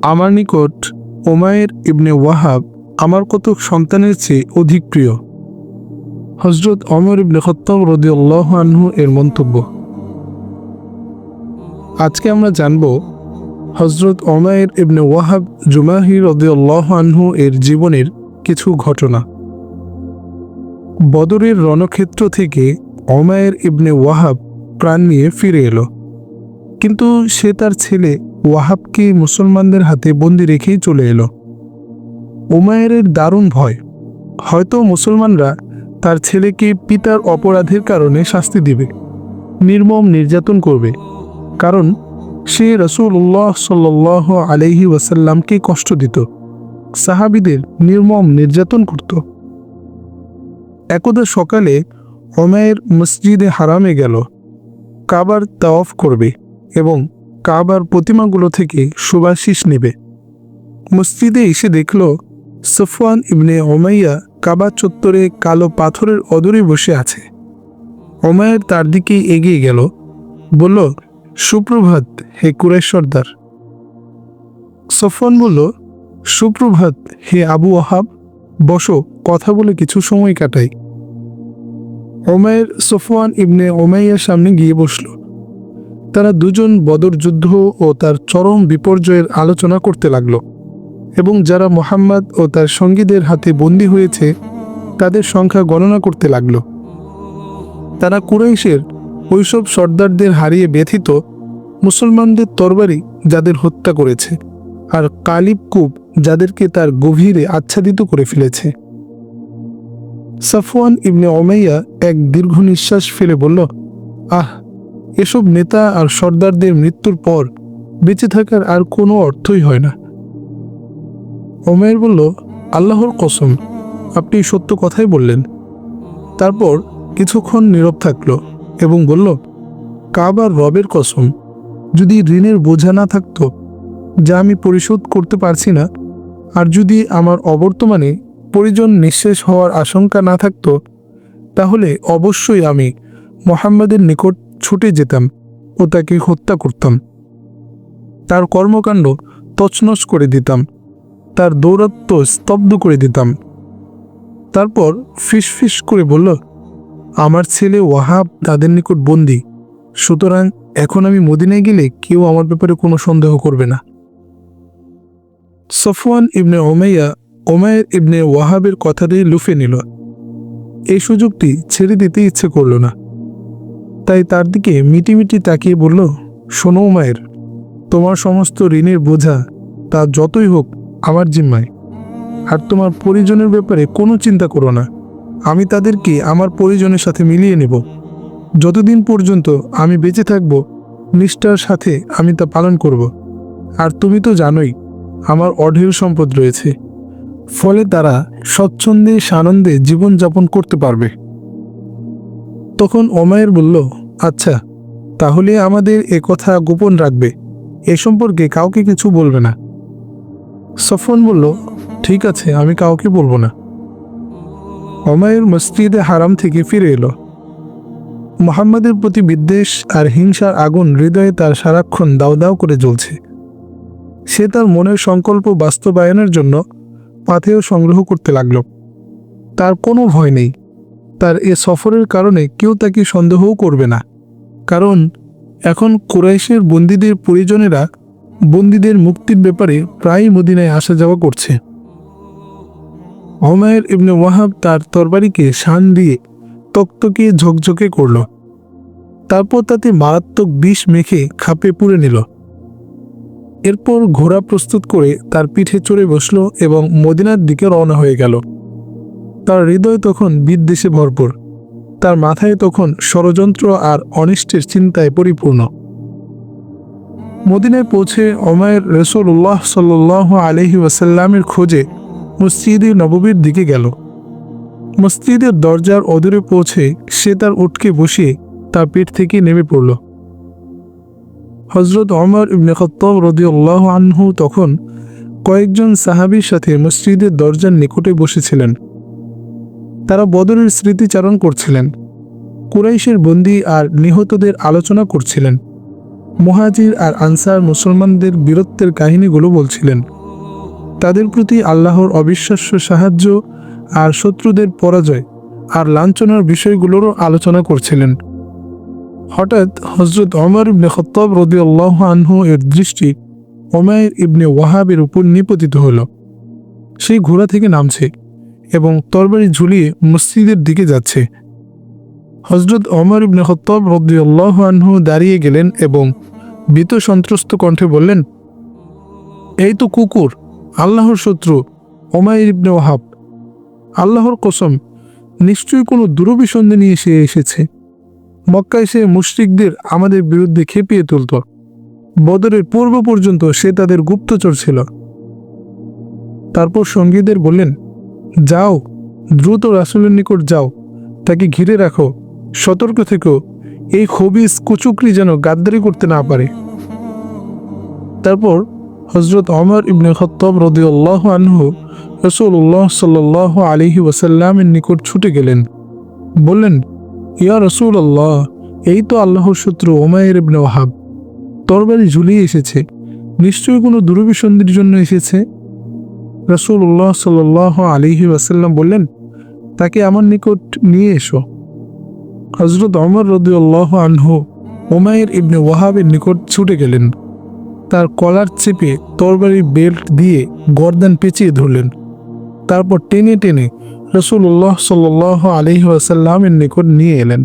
আমার নিকট উমাইর ইবনে ওয়াহাব আমার কত সন্তানের চেয়ে অধিক প্রিয়। হযরত ওমর ইবনে খাত্তাব রাদিয়াল্লাহু আনহু এর মন্তব্য। আজকে আমরা জানব হযরত উমাইর ইবনে ওয়াহাব জুমাহি রাদিয়াল্লাহু আনহু এর জীবনের কিছু ঘটনা। বদরের রণক্ষেত্র থেকে উমাইর ইবনে ওয়াহাব প্রাণ নিয়ে ফিরে এলো, কিন্তু সে তার ছেলে ওয়াহাবকে মুসলমানদের হাতে বন্দি রেখেই চলে এলো। উমাইরের দারুণ ভয়, হয়তো মুসলমানরা তার ছেলেকে পিতার অপরাধের কারণে শাস্তি দিবে, নির্মম নির্যাতন করবে, কারণ সে রাসূলুল্লাহ সাল্লাল্লাহু আলাইহি ওয়াসাল্লামকে কষ্ট দিত, সাহাবীদের নির্মম নির্যাতন করত। একদা সকালে উমাইর মসজিদে হারামে গেল, কাবার তাওয়াফ করবে এবং কাবার প্রতিমাগুলো থেকে সুবাসিস নেবে। মসজিদে এসে দেখল সফওয়ান ইবনে উমাইয়া কাবা চত্বরে কালো পাথরের অদূরে বসে আছে। উমাইর তার দিকে এগিয়ে গেল, বলল, সুপ্রভাত হে কুরাইশ সর্দার। সফওয়ান বলল, সুপ্রভাত হে আবু ওয়াহাব, বসো, কথা বলে কিছু সময় কাটাই। উমাইর সফওয়ান ইবনে উমাইয়ার সামনে গিয়ে বসল। তারা দুজন বদর যুদ্ধ ও তার চরম বিপর্যয়ের আলোচনা করতে লাগল এবং যারা মুহাম্মদ ও তার সঙ্গীদের হাতে বন্দী হয়েছে তাদের সংখ্যা গণনা করতে লাগল। তারা কুরাইশের ওইসব সর্দারদের হারিয়ে ব্যথিত, মুসলমানদের তরবারি যাদের হত্যা করেছে আর কালিব কূপ যাদেরকে তার গভীরে আচ্ছাদিত করে ফেলেছে। সফওয়ান ইবনে উমাইয়া এক দীর্ঘ নিঃশ্বাস ফেলে বলল, আহ, এসব নেতা আর সর্দারদের মৃত্যুর পর বেঁচে থাকার আর কোনো অর্থই হয় না। উমাইর বলল, আল্লাহর কসম, আপনি সত্য কথাই বললেন। তারপর কিছুক্ষণ নীরব থাকল এবং বলল, কাবার রবের কসম, যদি ঋণের বোঝা না থাকতো যা আমি পরিশোধ করতে পারছি না, আর যদি আমার অবর্তমানে পরিজন নিঃশেষ হওয়ার আশঙ্কা না থাকতো, তাহলে অবশ্যই আমি মুহাম্মাদের নিকট ছুটে যেতাম ও তাকে হত্যা করতাম, তার কর্মকাণ্ড তছনছ করে দিতাম, তার দৌরাত্ম্য স্তব্ধ করে দিতাম। তারপর ফিসফিস করে বলল, আমার ছেলে ওয়াহাব তাদের নিকট বন্দী, সুতরাং এখন আমি মদিনায় গেলে কেউ আমার ব্যাপারে কোনো সন্দেহ করবে না। সফওয়ান ইবনে উমাইয়া উমাইর ইবনে ওয়াহাবের কথাতেই লুফে নিল। এই সুযোগটি ছেড়ে দিতে ইচ্ছে করল না, তাই তার দিকে মিটিমিটি তাকিয়ে বলল, শোনো উমাইর, তোমার সমস্ত ঋণের বোঝা তা যতই হোক আমার জিম্মায়, আর তোমার পরিজনের ব্যাপারে কোনো চিন্তা করো না। আমি তাদেরকে আমার পরিজনের সাথে মিলিয়ে নেব। যতদিন পর্যন্ত আমি বেঁচে থাকব, নিষ্ঠার সাথে আমি তা পালন করব। আর তুমি তো জানোই আমার অঢেল সম্পদ রয়েছে, ফলে তারা স্বচ্ছন্দে সানন্দে জীবনযাপন করতে পারবে। তখন উমাইর বলল, আচ্ছা, তাহলে আমাদের এ কথা গোপন রাখবে, এ সম্পর্কে কাউকে কিছু বলবে না। সফওয়ান বলল, ঠিক আছে, আমি কাউকে বলবো না। উমাইর মসজিদে হারাম থেকে ফিরে এলো। মুহাম্মাদের প্রতি বিদ্বেষ আর হিংসার আগুন হৃদয়ে তার সারাক্ষণ দাউ দাউ করে জ্বলছে। সে তার মনের সংকল্প বাস্তবায়নের জন্য পাথেয় সংগ্রহ করতে লাগল। তার কোনো ভয় নেই, তার এ সফরের কারণে কেউ তাকে সন্দেহও করবে না, কারণ এখন কুরাইশের বন্দীদের পরিজনেরা বন্দীদের মুক্তির ব্যাপারে প্রায়ই মদিনায় আসা যাওয়া করছে। উমাইর ইবনে ওয়াহাব তার তরবারিকে শান দিয়ে তকতকে ঝকঝকে করল, তারপর তাতে মারাত্মক বিষ মেখে খাপে পুরে নিল। এরপর ঘোড়া প্রস্তুত করে তার পিঠে চড়ে বসল এবং মদিনার দিকে রওনা হয়ে গেল। তার হৃদয় তখন বিদ্বেষে ভরপুর, তার মাথায় তখন ষড়যন্ত্র আর অনিষ্টের চিন্তায় পরিপূর্ণ। মদিনায় পৌঁছে উমাইর রাসূলুল্লাহ সাল্লাল্লাহু আলাইহি ওয়াসাল্লামের খোঁজে মসজিদে নববীর দিকে গেল। মসজিদের দরজার অদূরে পৌঁছে সে তার উটকে বসিয়ে তার পিঠ থেকে নেমে পড়ল। হযরত ওমর ইবনে খাত্তাব রাদিয়াল্লাহু আনহু তখন কয়েকজন সাহাবীর সাথে মসজিদের দরজার নিকটে বসেছিলেন। তারা বদরের স্মৃতিচারণ করছিলেন, কুরাইশের বন্দী আর নিহতদের আলোচনা করছিলেন। মুহাজির আর আনসার মুসলমানদের বীরত্বের কাহিনীগুলো বলছিলেন। তাদের প্রতি আল্লাহর অবিশ্বাস্য সাহায্য আর শত্রুদের পরাজয় আর লাঞ্ছনার বিষয়গুলোরও আলোচনা করছিলেন। হঠাৎ হযরত ওমর ইবনে খাত্তাব রাদিয়াল্লাহু আনহু এর দৃষ্টি উমাইর ইবনে ওয়াহাবের উপর নিপতিত হল। সেই ঘোড়া থেকে নামছে এবং তরবারি ঝুলিয়ে মসজিদের দিকে যাচ্ছে। হযরত ওমর ইবনে খাত্তাব রাদিয়াল্লাহু আনহু দাঁড়িয়ে গেলেন এবং ভীত সন্ত্রস্ত কণ্ঠে বললেন, এই তো কুকুর, আল্লাহর শত্রু উমাইর ইবনে ওয়াহাব। আল্লাহর কসম, নিশ্চয়ই কোনো দুরভিসন্ধি নিয়ে সে এসেছে। মক্কায় সে মুশরিকদের আমাদের বিরুদ্ধে খেপিয়ে তুলত। বদরের পূর্ব পর্যন্ত সে তাদের গুপ্তচর ছিল। তারপর সঙ্গীদের বললেন, যাও, দ্রুত রাসূলের নিকট যাও, তাকে ঘিরে রাখো, সতর্ক থেকো, এই খবিস কুচুকরি যেন গাদ্দারি করতে না পারে। তারপর হযরত ওমর ইবনে খাত্তাব রাদিয়াল্লাহু আনহু রাসূলুল্লাহ সাল্লাল্লাহু আলাইহি ওয়াসাল্লামের নিকট ছুটে গেলেন। বললেন, ইয়া রাসূলুল্লাহ, এই তো আল্লাহর শত্রু উমাইর ইবনে ওয়াহাব, তরবারি ঝুলিয়ে এসেছে। নিশ্চয়ই কোনো দুরভিসন্ধির জন্য এসেছে। রাসূলুল্লাহ সাল্লাল্লাহু আলাইহি ওয়াসাল্লাম বললেন, তাকে আমার নিকট নিয়ে এসো। হযরত ওমর রাদিয়াল্লাহু আনহু উমাইর ইবনে ওয়াহাবের নিকট ছুটে গেলেন। তার কলার চেপে তরবারির বেল্ট দিয়ে গর্দান পেঁচিয়ে ধরলেন। তারপর টেনে টেনে রাসূলুল্লাহ সাল্লাল্লাহু আলাইহি ওয়াসাল্লামের নিকট নিয়ে এলেন।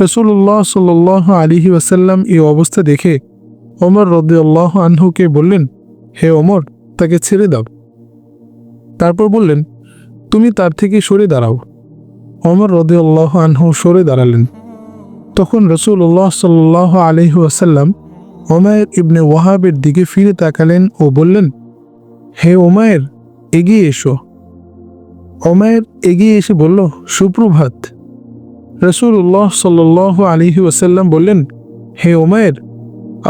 রাসূলুল্লাহ সাল্লাল্লাহু আলাইহি ওয়াসাল্লাম এই অবস্থা দেখে ওমর রাদিয়াল্লাহু আনহুকে বললেন, হে ওমর, তাকে ছেড়ে দাও। তারপর বললেন, তুমি তার থেকে সরে দাঁড়াও। ওমর রাদিয়াল্লাহু আনহু সরে দাঁড়ালেন। তখন রাসূলুল্লাহ সাল্লাল্লাহু আলাইহি ওয়াসাল্লাম উমাইর ইবনে ওয়াহাবের দিকে ফিরে তাকালেন ও বললেন, হে উমাইর, এগিয়ে এসো। উমাইর এগিয়ে এসে বলল, সুপ্রভাত। রাসূলুল্লাহ সাল্লাল্লাহু আলাইহি ওয়াসাল্লাম বললেন, হে উমাইর,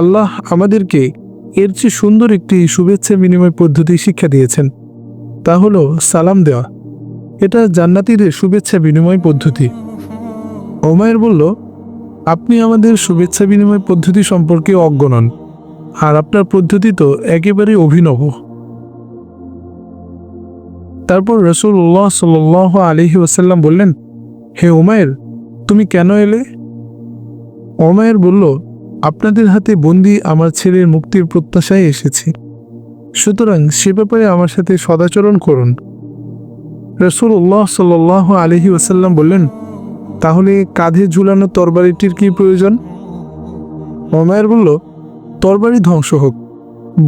আল্লাহ আমাদেরকে এর চেয়ে সুন্দর একটি শুভেচ্ছা বিনিময় পদ্ধতি শিক্ষা দিয়েছেন। তা হলো সালাম দেওয়া। এটা জান্নাতীদের শুভেচ্ছা বিনিময় পদ্ধতি। উমাইর বলল, আপনি আমাদের শুভেচ্ছা বিনিময় পদ্ধতি সম্পর্কে অজ্ঞ নন, আর আপনার পদ্ধতি তো একেবারেই অভিনব। তারপর রাসূলুল্লাহ সাল্লাল্লাহু আলাইহি ওয়াসাল্লাম বললেন, হে উমাইর, তুমি কেন এলে? উমাইর বলল, আপনাদের হাতে বন্দী আমার ছেলের মুক্তির প্রত্যাশায় এসেছি, সুতরাং সে ব্যাপারে আমার সাথে সদাচরণ করুন। রাসূলুল্লাহ সাল্লাল্লাহু আলাইহি ওয়াসাল্লাম বললেন, তাহলে কাঁধে ঝুলানো তরবারিটির কি প্রয়োজন? উমাইর বলল, তরবারি ধ্বংস হোক,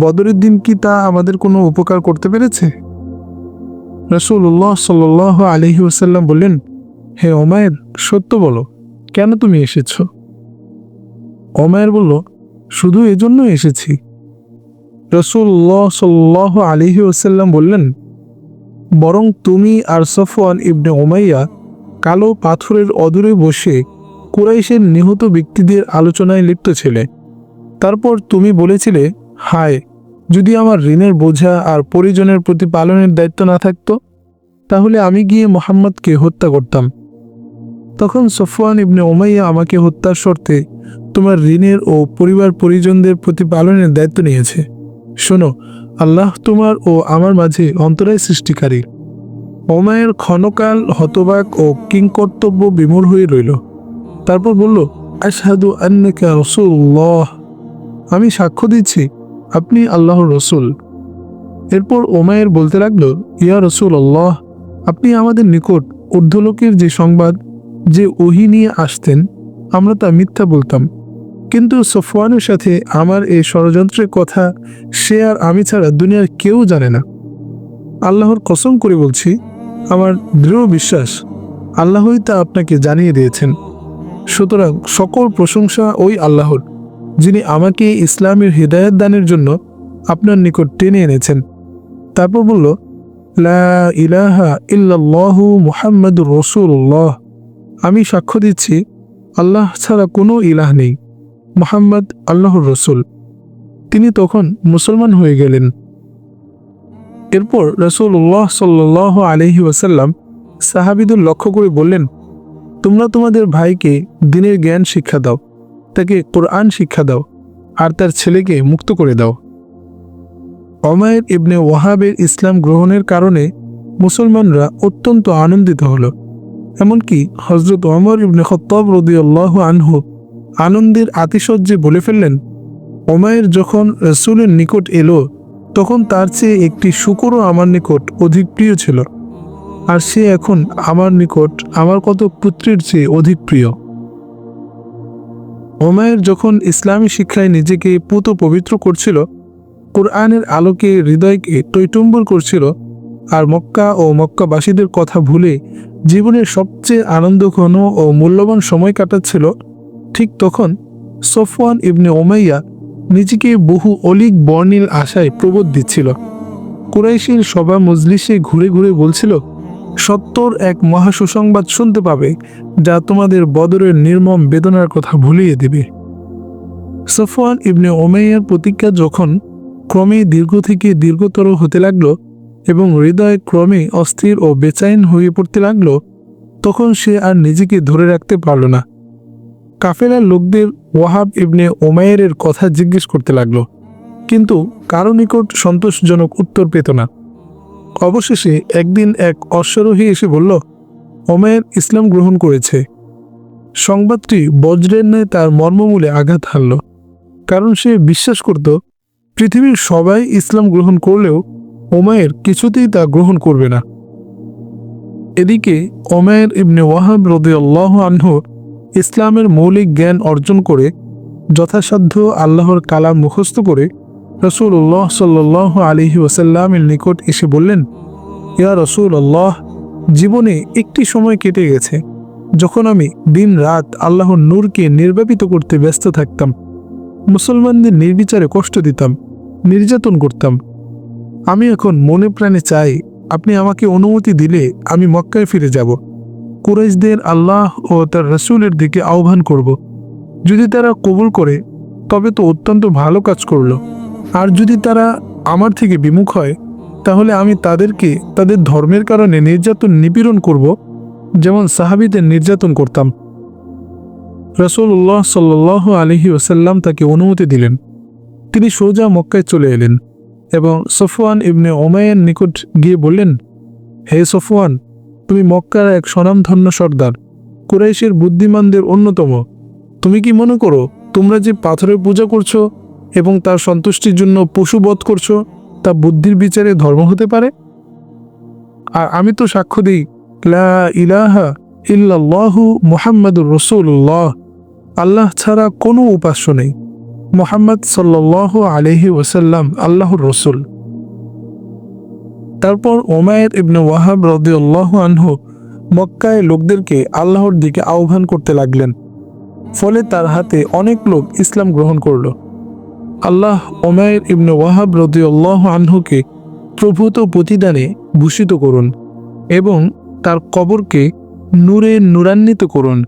বদরের দিন কি তা আমাদের কোনো উপকার করতে পেরেছে? রাসূলুল্লাহ সাল্লাল্লাহু আলাইহি ওয়াসাল্লাম বললেন, হে উমাইর, সত্য বলো, কেন তুমি এসেছো? উমাইর বলল, শুধু এজন্য এসেছি। রাসূলুল্লাহ সাল্লাল্লাহু আলাইহি ওয়াসাল্লাম বললেন, বরং তুমি আর সফওয়ান ইবনে উমাইয়া কালো পাথরের অদূরে বসে কুরাইশের নিহত ব্যক্তিদের আলোচনায় লিপ্ত ছিলে। তারপর তুমি বলেছিলে, হায়, যদি আমার ঋণের বোঝা আর পরিজনের প্রতি পালনের দায়িত্ব না থাকতো, তাহলে আমি গিয়ে মুহাম্মদকে হত্যা করতাম। তখন সফওয়ান ইবনে উমাইয়া আমাকে হত্যার শর্তে তোমার ঋণের ও পরিবার পরিজনদের প্রতি পালনের দায়িত্ব নিয়েছে। শোনো, আল্লাহ তোমার ও আমার মাঝে অন্তরায় সৃষ্টিকারী। উমাইর ক্ষণকাল হতবাক ও কিংকর্তব্য বিমূঢ় হয়ে রইল। তারপর বলল, আশহাদু আন্নাকা রাসূলুল্লাহ, আমি সাক্ষ্য দিচ্ছি আপনি আল্লাহর রসুল। এরপর উমাইর বলতে লাগলো, ইয়া রাসূলুল্লাহ, আপনি আমাদের নিকট ঊর্ধ্বলোকের যে সংবাদ, যে ওহী নিয়ে আসতেন, আমরা তা মিথ্যা বলতাম। কিন্তু সফওয়ানের সাথে আমার এই ষড়যন্ত্রের কথা সে আর আমি ছাড়া দুনিয়ার কেউ জানে না। আল্লাহর কসম করে বলছি, আমার দৃঢ় বিশ্বাস আল্লাহই তা আপনাকে জানিয়ে দিয়েছেন। সুতরাং সকল প্রশংসা ওই আল্লাহর, যিনি আমাকে ইসলামের হিদায়াত দানের জন্য আপনার নিকট টেনে এনেছেন। তারপর বলল, লা ইলাহা ইল্লাল্লাহু মুহাম্মাদুর রাসূলুল্লাহ, আমি সাক্ষ্য দিচ্ছি আল্লাহ ছাড়া কোনো ইলাহ নেই, মুহাম্মদ আল্লাহর রসুল। তিনি তখন মুসলমান হয়ে গেলেন। এরপর রাসূলুল্লাহ সাল্লাল্লাহু আলাইহি ওয়াসাল্লাম সাহাবীদের লক্ষ্য করে বললেন, তোমরা তোমাদের ভাইকে দ্বীনের জ্ঞান শিক্ষা দাও, তাকে কোরআন শিক্ষা দাও আর তার ছেলেকে মুক্ত করে দাও। উমাইর ইবনে ওয়াহাবের ইসলাম গ্রহণের কারণে মুসলমানরা অত্যন্ত আনন্দিত হলো। এমনকি হযরত ওমর ইবনে খাত্তাব রাদিয়াল্লাহু আনহু আনন্দের আতিশয্যে বলে ফেললেন, উমাইর যখন রাসূলের নিকট এলো তখন তার চেয়ে একটি শূকরও আমার নিকট অধিক প্রিয় ছিল, আর সে এখন আমার নিকট আমার কত পুত্রের চেয়ে অধিক প্রিয়। উমাইর যখন ইসলামী শিক্ষায় নিজেকে পুত পবিত্র করছিল, কোরআনের আলোকে হৃদয়কে টইটুম্বর করছিল, আর মক্কা ও মক্কাবাসীদের কথা ভুলে জীবনের সবচেয়ে আনন্দঘন ও মূল্যবান সময় কাটাচ্ছিল, ঠিক তখন সফওয়ান ইবনে উমাইয়া নিজেকে বহু অলিক বর্ণিল আশায় প্রবোধ দিচ্ছিল। কুরাইশের সভা মজলিসে ঘুরে ঘুরে বলছিল, সত্তর এক মহা সুসংবাদ শুনতে পাবে যা তোমাদের বদরের নির্মম বেদনার কথা ভুলিয়ে দেবে। সফওয়ান ইবনে উমাইয়ার প্রতিজ্ঞা যখন ক্রমে দীর্ঘ থেকে দীর্ঘতর হতে লাগলো এবং হৃদয় ক্রমে অস্থির ও বেচাইন হয়ে পড়তে লাগলো, তখন সে আর নিজেকে ধরে রাখতে পারল না। কাফেলার লোকদের ওয়াহাব ইবনে উমাইরের কথা জিজ্ঞেস করতে লাগলো, কিন্তু কারো নিকট সন্তোষজনক উত্তর পেত না। অবশেষে একদিন এক অশ্বারোহী এসে বলল, উমাইর ইসলাম গ্রহণ করেছে। সংবাদটি বজ্রের ন্যায় তার মর্মমূলে আঘাত হানল, কারণ সে বিশ্বাস করত পৃথিবীর সবাই ইসলাম গ্রহণ করলেও উমাইর কিছুতেই তা গ্রহণ করবে না। এদিকে উমাইর ইবনে ওয়াহাব রাদিয়াল্লাহু আনহু ইসলামের মৌলিক জ্ঞান অর্জন করে যথাসাধ্য আল্লাহর কালাম মুখস্থ করে রাসূলুল্লাহ সাল্লাল্লাহু আলাইহি ওয়াসাল্লামের নিকট এসে বললেন, ইয়া রাসূলুল্লাহ, জীবনে একটি সময় কেটে গেছে যখন আমি দিন রাত আল্লাহর নূরকে নির্বাপিত করতে ব্যস্ত থাকতাম, মুসলমানদের নির্বিচারে কষ্ট দিতাম, নির্যাতন করতাম। আমি এখন মনে প্রাণে চাই আপনি আমাকে অনুমতি দিলে আমি মক্কায় ফিরে যাব, কুরাইশদের আল্লাহ ও তার রাসূলের দিকে আহ্বান করব। যদি তারা কবুল করে তবে তো অত্যন্ত ভালো কাজ করল, আর যদি তারা আমার থেকে বিমুখ হয় তাহলে আমি তাদেরকে তাদের ধর্মের কারণে নির্যাতন নিপীড়ন করব, যেমন সাহাবীদের নির্যাতন করতাম। রাসূলুল্লাহ সাল্লাল্লাহু আলাইহি ওয়াসাল্লাম তাকে অনুমতি দিলেন। তিনি সোজা মক্কায় চলে এলেন এবং সফওয়ান ইবনে উমাইয়ার নিকট গিয়ে বললেন, হে সফওয়ান, তুমি মক্কার এক স্বনামধন্য সর্দার, কুরাইশের বুদ্ধিমানদের অন্যতম। তুমি কি মনে করো তোমরা যে পাথরের পূজা করছো এবং তার সন্তুষ্টির জন্য পশু বধ করছো তা বুদ্ধির বিচারে ধর্ম হতে পারে? আর আমি তো সাক্ষ্য দিই, লা ইলাহা ইল্লাল্লাহু মুহাম্মাদুর রাসূলুল্লাহ, আল্লাহ ছাড়া কোনো উপাস্য নেই, মুহাম্মদ সাল্লাল্লাহু আলাইহি ওয়াসাল্লাম আল্লাহর রসুল। তারপর উমাইর ইবনে ওয়াহাব রাদিয়াল্লাহু আনহু মক্কায় লোকদেরকে আল্লাহর দিকে আহ্বান করতে লাগলেন, ফলে তার হাতে অনেক লোক ইসলাম গ্রহণ করল। আল্লাহ উমাইর ইবনে ওয়াহাব রাদিয়াল্লাহু আনহুকে প্রভূত প্রতিদানে ভূষিত করুন এবং তার কবরকে নূরে নূরান্বিত করুন।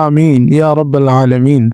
আমিন ইয়া রাব্বাল আলামিন।